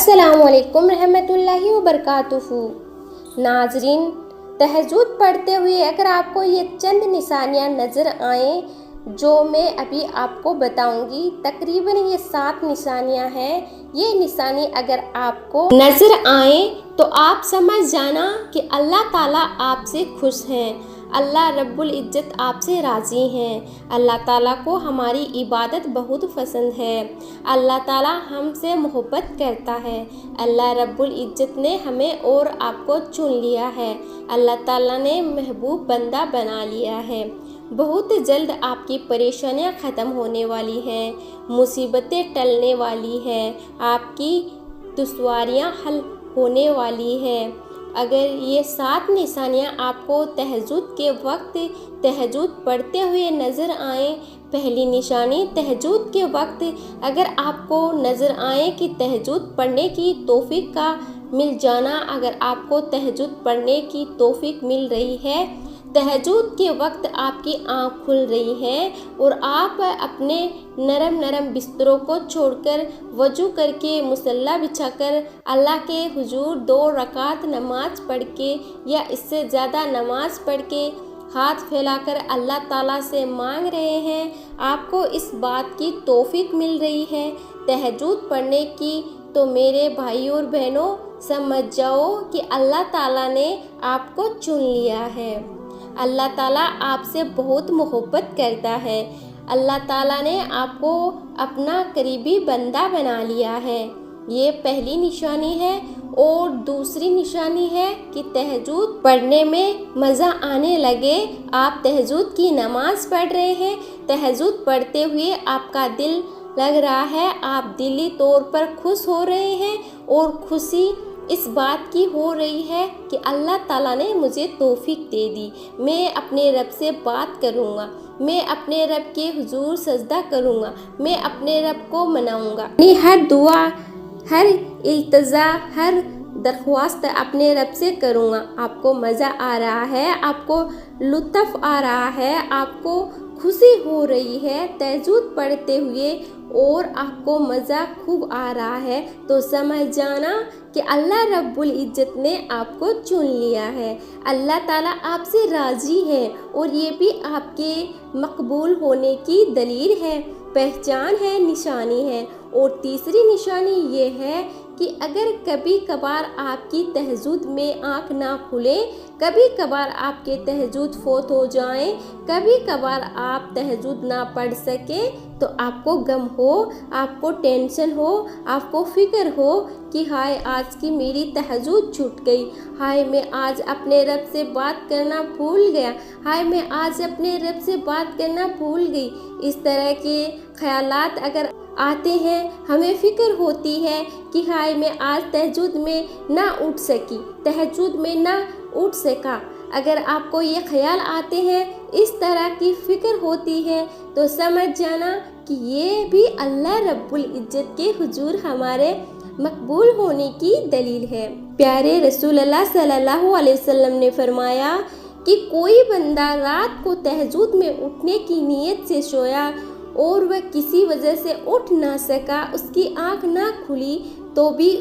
अस्सलामुअलैकुम रहमतुल्लाहि व बरकातुहू। नाजरीन, तहज्जुद पढ़ते हुए अगर आपको ये चंद निशानियाँ नज़र आएँ जो मैं अभी आपको बताऊंगी, तकरीबन ये 7 निशानियाँ हैं। ये निशानी अगर आपको नज़र आए तो आप समझ जाना कि अल्लाह ताला आपसे खुश हैं, अल्लाह रब्बुल इज़्ज़त आपसे राज़ी हैं। अल्लाह ताला को हमारी इबादत बहुत पसंद है, अल्लाह ताला हमसे मोहब्बत करता है। अल्लाह रब्बुल इज़्ज़त ने हमें और आपको चुन लिया है, अल्लाह ताला ने महबूब बंदा बना लिया है। बहुत जल्द आपकी परेशानियां ख़त्म होने वाली हैं, मुसीबतें टलने वाली हैं, आपकी दुश्वारियां हल होने वाली हैं। अगर ये 7 निशानियां आपको तहज्जुद के वक्त तहज्जुद पढ़ते हुए नज़र आएँ, पहली निशानी तहज्जुद के वक्त अगर आपको नज़र आए कि तहज्जुद पढ़ने की तौफीक का मिल जाना, अगर आपको तहज्जुद पढ़ने की तौफीक मिल रही है, तहज्जुद के वक्त आपकी आँख खुल रही है और आप अपने नरम बिस्तरों को छोड़कर वज़ू करके मुसल्ला बिछाकर अल्लाह के हुजूर 2 रकात नमाज पढ़ के या इससे ज़्यादा नमाज पढ़ के हाथ फैलाकर अल्लाह ताला से मांग रहे हैं, आपको इस बात की तौफीक मिल रही है तहज्जुद पढ़ने की, तो मेरे भाई और बहनों समझ जाओ कि अल्लाह ताला ने आपको चुन लिया है। अल्लाह ताला आपसे बहुत मोहब्बत करता है, अल्लाह ताला ने आपको अपना करीबी बंदा बना लिया है। ये पहली निशानी है। और दूसरी निशानी है कि तहज्जुद पढ़ने में मज़ा आने लगे। आप तहज्जुद की नमाज़ पढ़ रहे हैं, तहज्जुद पढ़ते हुए आपका दिल लग रहा है, आप दिली तौर पर खुश हो रहे हैं और खुशी इस बात की हो रही है कि अल्लाह ताला ने मुझे तौफीक दे दी, मैं अपने रब से बात करूँगा, मैं अपने रब के हुजूर सजदा करूँगा, मैं अपने रब को मनाऊँगा। हर दुआ, हर इल्तिजा, हर दरख्वास्त अपने रब से करूँगा। आपको मज़ा आ रहा है, आपको लुत्फ़ आ रहा है, आपको खुशी हो रही है तहज्जुद पढ़ते हुए और आपको मज़ा खूब आ रहा है, तो समझ जाना कि अल्लाह रब्बुल इज़्ज़त ने आपको चुन लिया है, अल्लाह ताला आपसे राज़ी है और ये भी आपके मकबूल होने की दलील है, पहचान है, निशानी है। और तीसरी निशानी ये है कि अगर कभी कभार आपकी तहज्जुद में आँख ना खुले, कभी कभार आपके तहज्जुद फोत हो जाएं, कभी कभार आप तहज्जुद ना पढ़ सकें, तो आपको गम हो, आपको टेंशन हो, आपको फ़िक्र हो कि हाय आज की मेरी तहज्जुद छूट गई, हाय मैं आज अपने रब से बात करना भूल गया, हाय मैं आज अपने रब से बात करना भूल गई। इस तरह के ख़यालात अगर आते हैं, हमें फ़िक्र होती है कि हाय मैं आज तहज्जुद में ना उठ सकी, तहज्जुद में ना उठ सका, अगर आपको ये ख्याल आते हैं, इस तरह की फ़िक्र होती है, तो समझ जाना कि ये भी अल्लाह रब्बुल इज़्ज़त के हुजूर हमारे मकबूल होने की दलील है। प्यारे रसूल अल्लाह सल्लल्लाहु अलैहि वसल्लम ने फरमाया कि कोई बंदा रात को तहज्जुद में उठने की नीयत से सोया और वह किसी वजह से उठ ना सका, उसकी आँख ना खुली, तो भी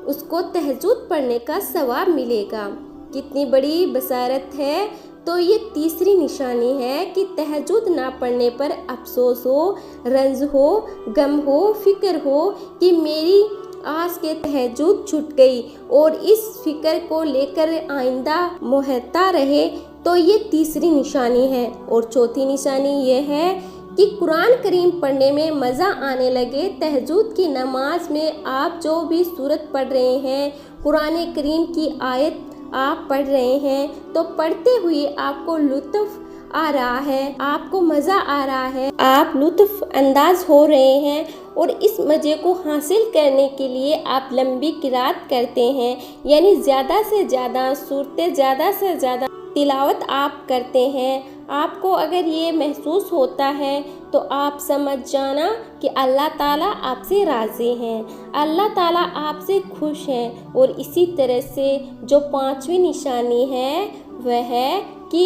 उसको तहज्जुद पढ़ने का सवाब मिलेगा। कितनी बड़ी बसारत है। तो ये तीसरी निशानी है कि तहज्जुद ना पढ़ने पर अफसोस हो, रंज हो, गम हो, फ़िक्र हो कि मेरी आज के तहज्जुद छूट गई और इस फिक्र को लेकर आइंदा मुहत्ता रहे, तो ये तीसरी निशानी है। और चौथी निशानी ये है कि कुरान करीम पढ़ने में मज़ा आने लगे। तहज्जुद की नमाज में आप जो भी सूरत पढ़ रहे हैं, कुरान करीम की आयत आप पढ़ रहे हैं, तो पढ़ते हुए आपको लुत्फ़ आ रहा है, आपको मज़ा आ रहा है, आप लुत्फ़ अंदाज हो रहे हैं और इस मज़े को हासिल करने के लिए आप लंबी किरात करते हैं, यानी ज़्यादा से ज़्यादा सूरतें, ज़्यादा से ज़्यादा तिलावत आप करते हैं। आपको अगर ये महसूस होता है तो आप समझ जाना कि अल्लाह ताला आपसे राज़ी हैं, अल्लाह ताला आपसे खुश हैं। और इसी तरह से जो 5वीं निशानी है वह है कि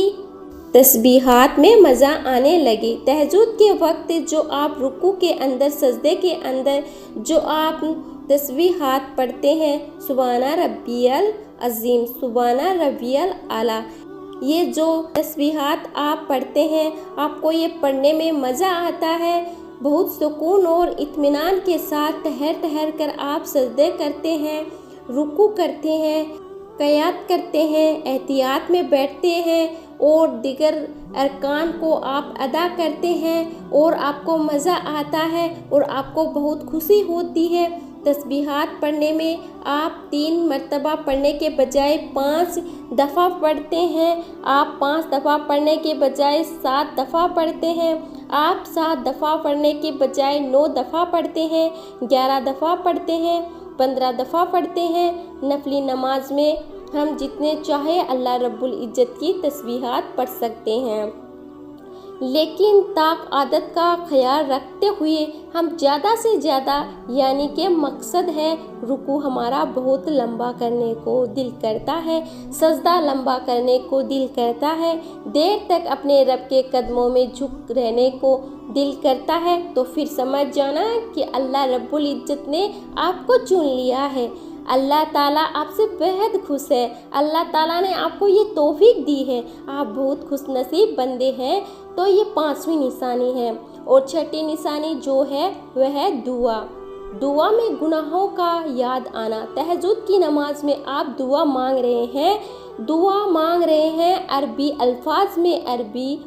तस्बीहात में मज़ा आने लगे। तहज्जुद के वक्त जो आप रुकू के अंदर, सजदे के अंदर जो आप तस्बीहात पढ़ते हैं, सुभाना रब्बियल अज़ीम, सुभाना रब्बियल आला। ये जो तस्बीहात आप पढ़ते हैं, आपको ये पढ़ने में मज़ा आता है। बहुत सुकून और इत्मीनान के साथ ठहर ठहर कर आप सजदे करते हैं, रुकू करते हैं, क़यात करते हैं, एहतियात में बैठते हैं और दिगर अरकान को आप अदा करते हैं और आपको मज़ा आता है और आपको बहुत खुशी होती है। तस्बीहात पढ़ने में आप 3 मरतबा पढ़ने के बजाय 5 दफ़ा पढ़ते हैं। आप 5 दफ़ा पढ़ने के बजाय 7 दफ़ा पढ़ते हैं। आप 7 दफ़ा पढ़ने के बजाय 9 दफ़ा पढ़ते हैं, 11 दफ़ा पढ़ते हैं, 15 दफ़ा पढ़ते हैं। नफली नमाज में हम जितने चाहे अल्लाह रब्बुल इज़्ज़त की तस्बीहात पढ़ सकते हैं, लेकिन ताक आदत का ख्याल रखते हुए हम ज़्यादा से ज़्यादा, यानी कि मकसद है रुकू हमारा बहुत लंबा करने को दिल करता है, सजदा लंबा करने को दिल करता है, देर तक अपने रब के कदमों में झुक रहने को दिल करता है, तो फिर समझ जाना कि अल्लाह रब्बुल इज़्ज़त ने आपको चुन लिया है। अल्लाह ताला आपसे बेहद खुश है। अल्लाह ताला ने आपको ये तौफीक दी है, आप बहुत खुशनसीब बंदे हैं। तो ये 5वीं निशानी है। और 6ठी निशानी जो है वह है दुआ। दुआ में गुनाहों का याद आना। तहज्जुद की नमाज में आप दुआ मांग रहे हैं, दुआ मांग रहे हैं अरबी अल्फाज में, अरबी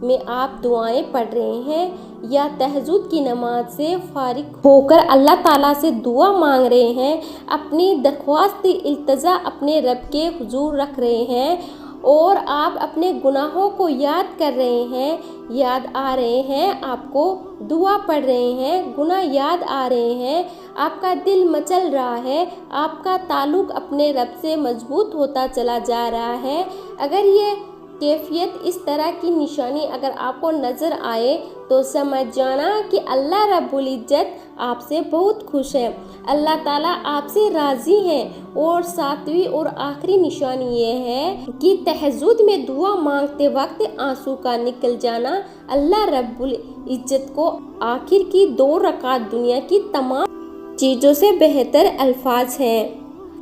में आप दुआएं पढ़ रहे हैं, या तहज्जुद की नमाज से फारिग होकर अल्लाह ताला से दुआ मांग रहे हैं, अपनी दरख्वास्त इल्तजा अपने रब के हुजूर रख रहे हैं और आप अपने गुनाहों को याद कर रहे हैं, याद आ रहे हैं, आपको दुआ पढ़ रहे हैं, गुनाह याद आ रहे हैं, आपका दिल मचल रहा है, आपका ताल्लुक़ अपने रब से मजबूत होता चला जा रहा है। अगर ये कैफियत, इस तरह की निशानी अगर आपको नज़र आए तो समझ जाना कि अल्लाह रब्बुल इज़्ज़त आपसे बहुत खुश है, अल्लाह ताला आपसे राज़ी है। और 7वीं और आखिरी निशानी ये है कि तहज्जुद में दुआ मांगते वक्त आंसू का निकल जाना अल्लाह रब्बुल इज़्ज़त को आखिर की 2 रकात दुनिया की तमाम चीज़ों से बेहतर अल्फाज हैं,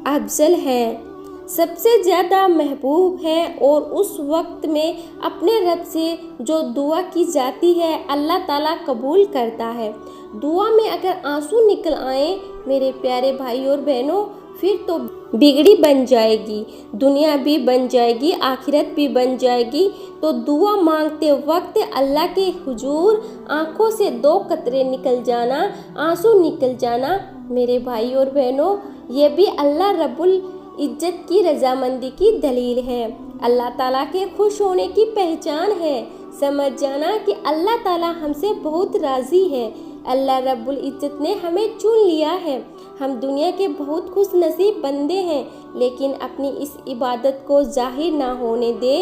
अफजल हैं, सबसे ज़्यादा महबूब है। और उस वक्त में अपने रब से जो दुआ की जाती है अल्लाह ताला कबूल करता है। दुआ में अगर आंसू निकल आए मेरे प्यारे भाई और बहनों, फिर तो बिगड़ी बन जाएगी, दुनिया भी बन जाएगी, आखिरत भी बन जाएगी। तो दुआ मांगते वक्त अल्लाह के हुजूर आँखों से 2 कतरे निकल जाना, आंसू निकल जाना मेरे भाई और बहनों, ये भी अल्लाह रब्बुल इज़्ज़त की रजामंदी की दलील है, अल्लाह ताला के खुश होने की पहचान है। समझ जाना कि अल्लाह ताला हमसे बहुत राज़ी है, अल्लाह रब्बुल इज़्ज़त ने हमें चुन लिया है। हम दुनिया के बहुत खुश नसीब बंदे हैं, लेकिन अपनी इस इबादत को जाहिर ना होने दे।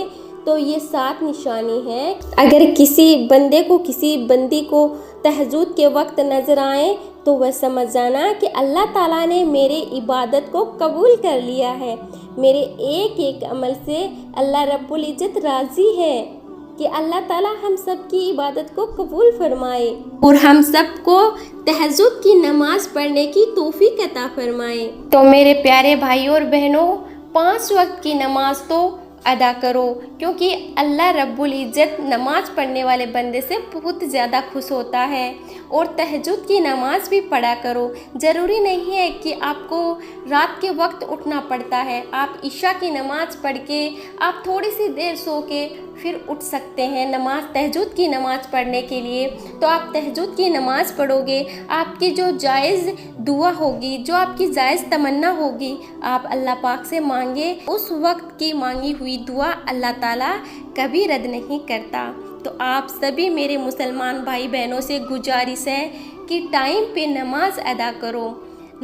तो ये 7 निशानी है। अगर किसी बंदे को, किसी बंदी को तहज्जुद के वक्त नज़र आए तो वह समझ जाना कि अल्लाह ताला ने मेरे इबादत को कबूल कर लिया है, मेरे एक एक अमल से अल्लाह रब्बुल इज़्ज़त राज़ी है। कि अल्लाह ताला हम सब की इबादत को कबूल फरमाए और हम सब को तहज्जुद की नमाज पढ़ने की तौफीक अता फरमाए। तो मेरे प्यारे भाई और बहनों, 5 वक्त की नमाज तो अदा करो, क्योंकि अल्लाह रब्बुल इज़्ज़त नमाज पढ़ने वाले बंदे से बहुत ज़्यादा खुश होता है। और तहज्जुद की नमाज भी पढ़ा करो। ज़रूरी नहीं है कि आपको रात के वक्त उठना पड़ता है, आप इशा की नमाज पढ़ के आप थोड़ी सी देर सो के फिर उठ सकते हैं नमाज, तहज्जुद की नमाज पढ़ने के लिए। तो आप तहज्जुद की नमाज पढ़ोगे, आपकी जो जायज़ दुआ होगी, जो आपकी जायज़ तमन्ना होगी, आप अल्लाह पाक से मांगे। उस वक्त की मांगी हुई दुआ अल्लाह ताला कभी रद्द नहीं करता। तो आप सभी मेरे मुसलमान भाई बहनों से गुजारिश है कि टाइम पे नमाज अदा करो।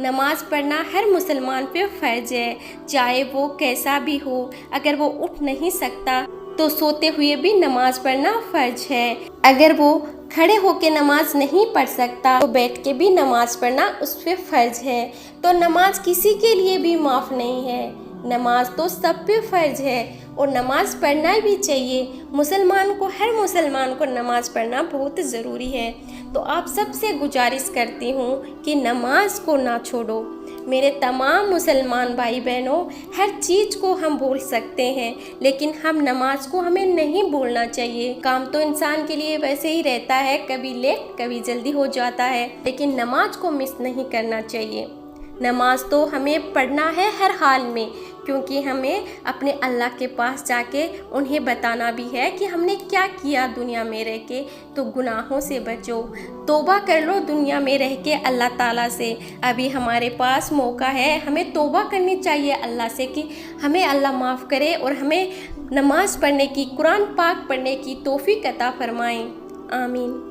नमाज पढ़ना हर मुसलमान पे फ़र्ज है, चाहे वो कैसा भी हो। अगर वो उठ नहीं सकता तो सोते हुए भी नमाज पढ़ना फ़र्ज है। अगर वो खड़े होकर नमाज नहीं पढ़ सकता तो बैठ के भी नमाज पढ़ना उस पर फ़र्ज है। तो नमाज किसी के लिए भी माफ़ नहीं है, नमाज तो सब पे फ़र्ज है और नमाज पढ़ना भी चाहिए। मुसलमान को, हर मुसलमान को नमाज पढ़ना बहुत ज़रूरी है। तो आप सबसे गुजारिश करती हूँ कि नमाज को ना छोड़ो। मेरे तमाम मुसलमान भाई बहनों, हर चीज़ को हम भूल सकते हैं, लेकिन हम नमाज को हमें नहीं भूलना चाहिए। काम तो इंसान के लिए वैसे ही रहता है, कभी लेट कभी जल्दी हो जाता है, लेकिन नमाज को मिस नहीं करना चाहिए। नमाज तो हमें पढ़ना है हर हाल में, क्योंकि हमें अपने अल्लाह के पास जाके उन्हें बताना भी है कि हमने क्या किया दुनिया में रह के। तो गुनाहों से बचो, तौबा कर लो दुनिया में रह के अल्लाह ताला से। अभी हमारे पास मौका है, हमें तौबा करनी चाहिए अल्लाह से कि हमें अल्लाह माफ़ करे और हमें नमाज़ पढ़ने की, कुरान पाक पढ़ने की तौफीक अता फरमाएं। आमीन।